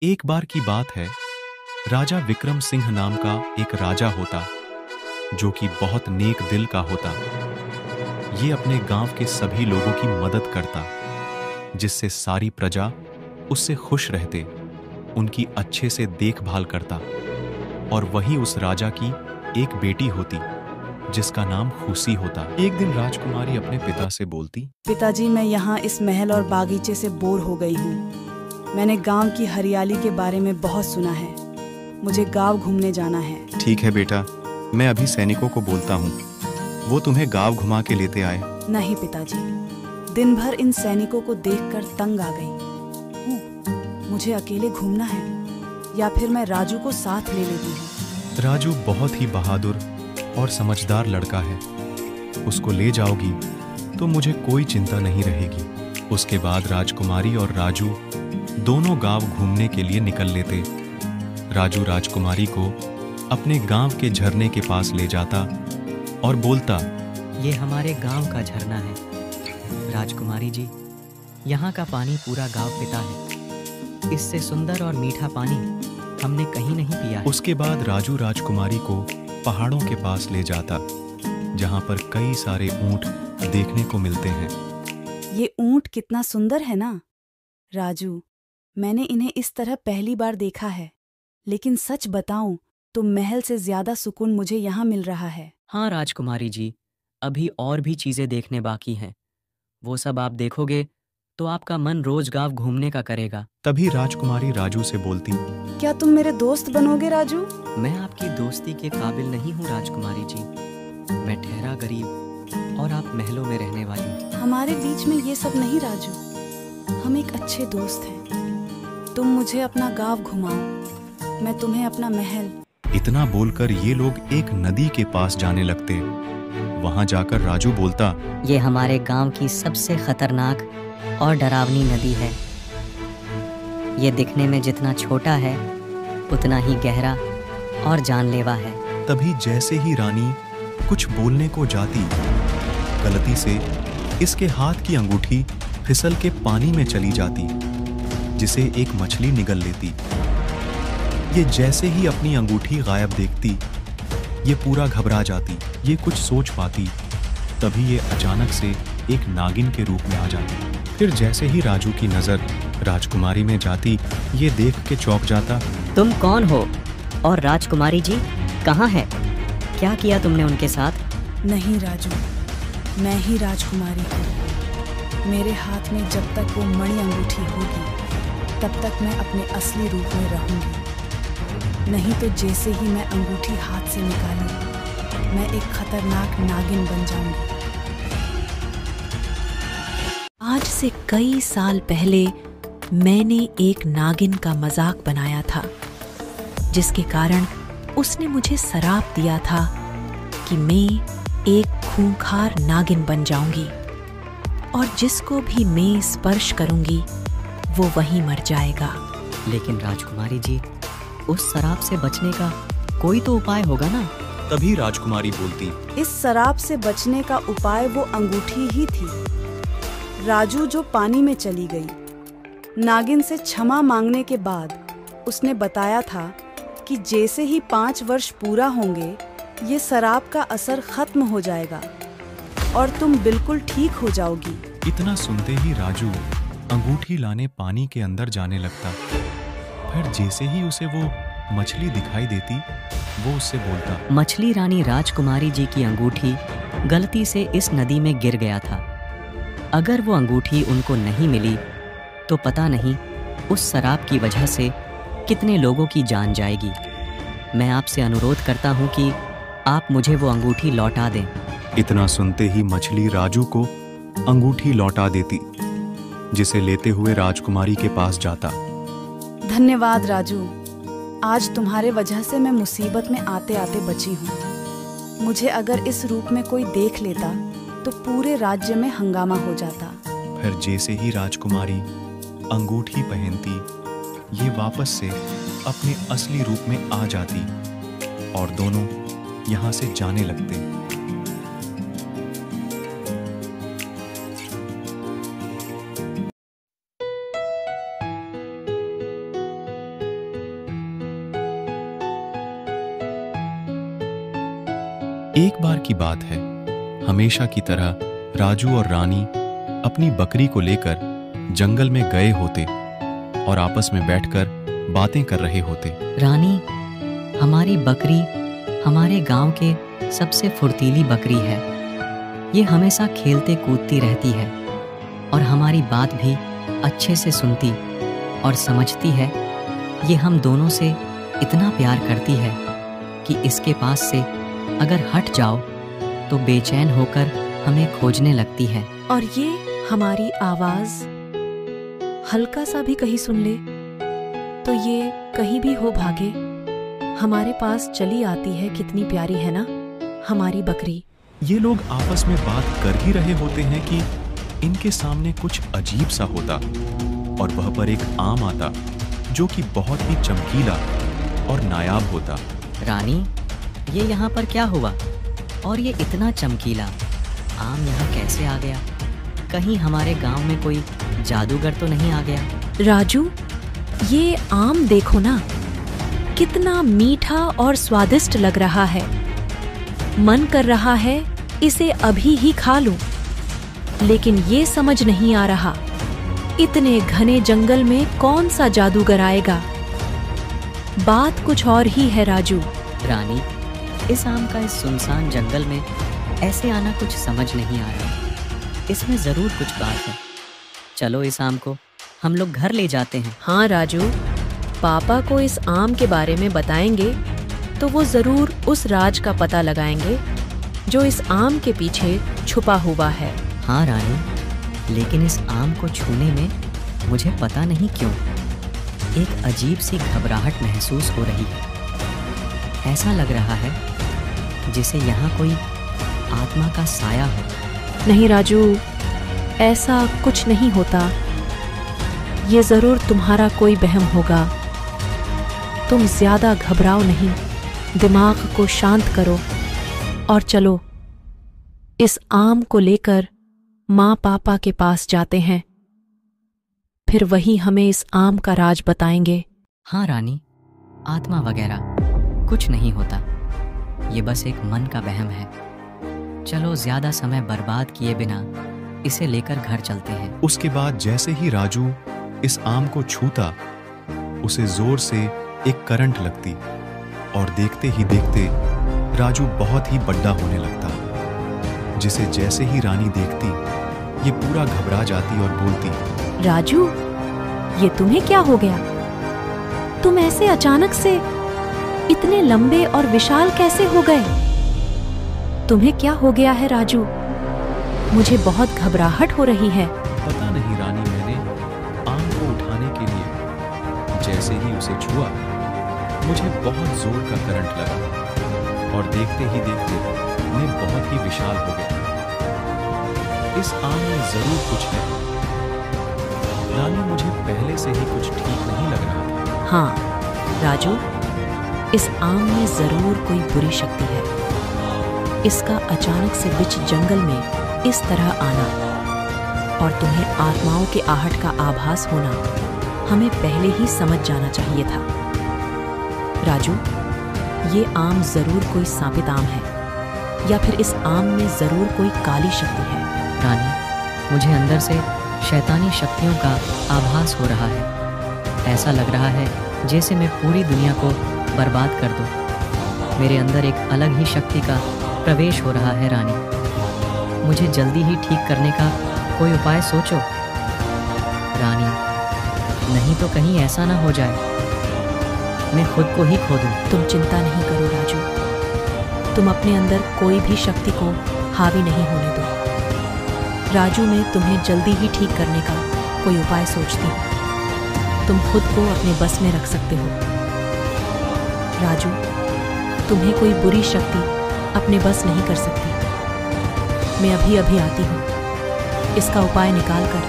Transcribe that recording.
एक बार की बात है, राजा विक्रम सिंह नाम का एक राजा होता, जो कि बहुत नेक दिल का होता। ये अपने गांव के सभी लोगों की मदद करता, जिससे सारी प्रजा उससे खुश रहते, उनकी अच्छे से देखभाल करता। और वही उस राजा की एक बेटी होती, जिसका नाम खुशी होता। एक दिन राजकुमारी अपने पिता से बोलती, पिताजी, मैं यहाँ इस महल और बागीचे से बोर हो गई हूँ। मैंने गांव की हरियाली के बारे में बहुत सुना है। मुझे गांव घूमने जाना है। ठीक है बेटा, मैं अभी सैनिकों को बोलता हूँ, वो तुम्हें गांव घुमा के लेते आए। नहीं पिताजी, दिन भर इन सैनिकों को देखकर तंग आ गई हूँ। मुझे अकेले घूमना है, या फिर मैं राजू को साथ ले लेती हूँ। राजू बहुत ही बहादुर और समझदार लड़का है। उसको ले जाओगी तो मुझे कोई चिंता नहीं रहेगी। उसके बाद राजकुमारी और राजू दोनों गांव घूमने के लिए निकल लेते। राजू राजकुमारी को अपने गांव के झरने के पास ले जाता और बोलता, ये हमारे गांव का झरना है। राजकुमारी जी, यहाँ का पानी पूरा गांव पीता है। इससे सुंदर और मीठा पानी हमने कहीं नहीं पिया है। उसके बाद राजू राजकुमारी को पहाड़ों के पास ले जाता, जहाँ पर कई सारे ऊंट देखने को मिलते हैं। ये ऊंट कितना सुंदर है ना राजू, मैंने इन्हें इस तरह पहली बार देखा है। लेकिन सच बताऊं तो महल से ज्यादा सुकून मुझे यहाँ मिल रहा है। हाँ राजकुमारी जी, अभी और भी चीजें देखने बाकी हैं। वो सब आप देखोगे तो आपका मन रोज गांव घूमने का करेगा। तभी राजकुमारी राजू से बोलती, क्या तुम मेरे दोस्त बनोगे राजू? मैं आपकी दोस्ती के काबिल नहीं हूँ राजकुमारी जी। मैं ठहरा गरीब और आप महलों में रहने वाली। हमारे बीच में ये सब नहीं राजू, हम एक अच्छे दोस्त हैं। तुम मुझे अपना गांव घुमाओ, मैं तुम्हें अपना महल। इतना बोलकर ये लोग एक नदी के पास जाने लगते। वहां जाकर राजू बोलता, ये हमारे गांव की सबसे खतरनाक और डरावनी नदी है। ये दिखने में जितना छोटा है उतना ही गहरा और जानलेवा है। तभी जैसे ही रानी कुछ बोलने को जाती, गलती से इसके हाथ की अंगूठी फिसल के पानी में चली जाती, जिसे एक मछली निगल लेती। ये जैसे ही अपनी अंगूठी गायब देखती, ये पूरा घबरा जाती। ये कुछ सोच पाती, तभी ये अचानक से एक नागिन के रूप में आ जाती। फिर जैसे ही राजू की नजर राजकुमारी में जाती, ये देख के चौंक जाता। तुम कौन हो और राजकुमारी जी कहाँ है? क्या किया तुमने उनके साथ? नहीं राजू, मैं ही राजकुमारी हूँ। मेरे हाथ में जब तक वो मणि अंगूठी होगी, तब तक मैं अपने असली रूप में रहूंगी। नहीं तो जैसे ही मैं अंगूठी हाथ से निकाली, मैं एक खतरनाक नागिन बन जाऊंगी। आज से कई साल पहले मैंने एक नागिन का मजाक बनाया था, जिसके कारण उसने मुझे श्राप दिया था कि मैं एक खूंखार नागिन बन जाऊंगी और जिसको भी मैं स्पर्श करूंगी वो वहीं मर जाएगा। लेकिन राजकुमारी जी, उस शराब से बचने का कोई तो उपाय होगा ना? तभी राजकुमारी बोलती, इस शराब से बचने का उपाय वो अंगूठी ही थी। राजू जो पानी में चली गई, नागिन से क्षमा मांगने के बाद उसने बताया था कि जैसे ही 5 वर्ष पूरा होंगे, ये शराब का असर खत्म हो जाएगा और तुम बिल्कुल ठीक हो जाओगी। इतना सुनते ही राजू अंगूठी लाने पानी के अंदर जाने लगता। फिर जैसे ही उसे वो मछली दिखाई देती, वो उससे बोलता, मछली रानी राजकुमारी जी की अंगूठी गलती से इस नदी में गिर गया था। अगर वो अंगूठी उनको नहीं मिली तो पता नहीं उस शराब की वजह से कितने लोगों की जान जाएगी। मैं आपसे अनुरोध करता हूँ कि आप मुझे वो अंगूठी लौटा दें। इतना सुनते ही मछली राजू को अंगूठी लौटा देती, जिसे लेते हुए राजकुमारी के पास जाता। धन्यवाद राजू, आज तुम्हारे वजह से मैं मुसीबत में आते आते बची हूँ। मुझे अगर इस रूप में कोई देख लेता तो पूरे राज्य में हंगामा हो जाता। फिर जैसे ही राजकुमारी अंगूठी पहनती, ये वापस से अपने असली रूप में आ जाती और दोनों यहाँ से जाने लगते। एक बार की बात है, हमेशा की तरह राजू और रानी अपनी बकरी को लेकर जंगल में गए होते और आपस में बैठकर बातें कर रहे होते। रानी, हमारी बकरी हमारे गांव के सबसे फुर्तीली बकरी है। ये हमेशा खेलते कूदती रहती है और हमारी बात भी अच्छे से सुनती और समझती है। ये हम दोनों से इतना प्यार करती है कि इसके पास से अगर हट जाओ तो बेचैन होकर हमें खोजने लगती है। और ये हमारी आवाज हल्का सा भी कहीं सुन ले तो ये कहीं भी हो भागे हमारे पास चली आती है। कितनी प्यारी है ना हमारी बकरी। ये लोग आपस में बात कर ही रहे होते हैं कि इनके सामने कुछ अजीब सा होता और वह पर एक आम आता जो कि बहुत ही चमकीला और नायाब होता। रानी, ये यहाँ पर क्या हुआ? और ये इतना चमकीला आम यहाँ कैसे आ गया? कहीं हमारे गांव में कोई जादूगर तो नहीं आ गया? राजू, ये आम देखो ना, कितना मीठा और स्वादिष्ट लग रहा है। मन कर रहा है इसे अभी ही खा लूं, लेकिन ये समझ नहीं आ रहा इतने घने जंगल में कौन सा जादूगर आएगा। बात कुछ और ही है राजू। रानी, इस आम का इस सुनसान जंगल में ऐसे आना कुछ समझ नहीं आ रहा। इसमें जरूर कुछ बात है। चलो इस आम को हम लोग घर ले जाते हैं। हाँ राजू, पापा को इस आम के बारे में बताएंगे तो वो जरूर उस राज का पता लगाएंगे जो इस आम के पीछे छुपा हुआ है। हाँ रानी, लेकिन इस आम को छूने में मुझे पता नहीं क्यों एक अजीब सी घबराहट महसूस हो रही है। ऐसा लग रहा है जिसे यहाँ कोई आत्मा का साया हो। नहीं राजू, ऐसा कुछ नहीं होता। ये जरूर तुम्हारा कोई वहम होगा। तुम ज्यादा घबराओ नहीं, दिमाग को शांत करो और चलो इस आम को लेकर माँ पापा के पास जाते हैं। फिर वही हमें इस आम का राज बताएंगे। हाँ रानी, आत्मा वगैरह कुछ नहीं होता। ये बस एक मन का वहम है। चलो ज्यादा समय बर्बाद किए बिना इसे लेकर घर चलते हैं। उसके बाद जैसे ही राजू इस आम को छूता, उसे जोर से एक करंट लगती और देखते ही देखते राजू बहुत ही बड़ा होने लगता, जिसे जैसे ही रानी देखती ये पूरा घबरा जाती और बोलती, राजू, ये तुम्हें क्या हो गया? तुम ऐसे अचानक से इतने लंबे और विशाल कैसे हो गए? तुम्हें क्या हो गया है राजू? मुझे बहुत घबराहट हो रही है। पता नहीं रानी, मैंने आम को उठाने के लिए जैसे ही उसे छुआ, मुझे बहुत जोर का करंट लगा और देखते ही देखते मैं बहुत ही विशाल हो गया। इस आम में जरूर कुछ है। रानी, मुझे पहले से ही कुछ ठीक नहीं लग रहा था। हाँ राजू, इस आम में जरूर कोई बुरी शक्ति है। इसका अचानक से बीच जंगल में इस तरह आना और तुम्हें आत्माओं के आहट का आभास होना हमें पहले ही समझ जाना चाहिए था। राजू, ये आम जरूर कोई सांपित आम है या फिर इस आम में जरूर कोई काली शक्ति है। रानी, मुझे अंदर से शैतानी शक्तियों का आभास हो रहा है। ऐसा लग रहा है जैसे मैं पूरी दुनिया को बर्बाद कर दूं। मेरे अंदर एक अलग ही शक्ति का प्रवेश हो रहा है। रानी, मुझे जल्दी ही ठीक करने का कोई उपाय सोचो। रानी, नहीं तो कहीं ऐसा ना हो जाए मैं खुद को ही खो दूं। तुम चिंता नहीं करो राजू, तुम अपने अंदर कोई भी शक्ति को हावी नहीं होने दो। राजू, मैं तुम्हें जल्दी ही ठीक करने का कोई उपाय सोचती हूँ। तुम खुद को अपने बस में रख सकते हो। राजू, तुम्हें कोई बुरी शक्ति अपने बस नहीं कर सकती। मैं अभी अभी आती हूँ। इसका उपाय निकाल कर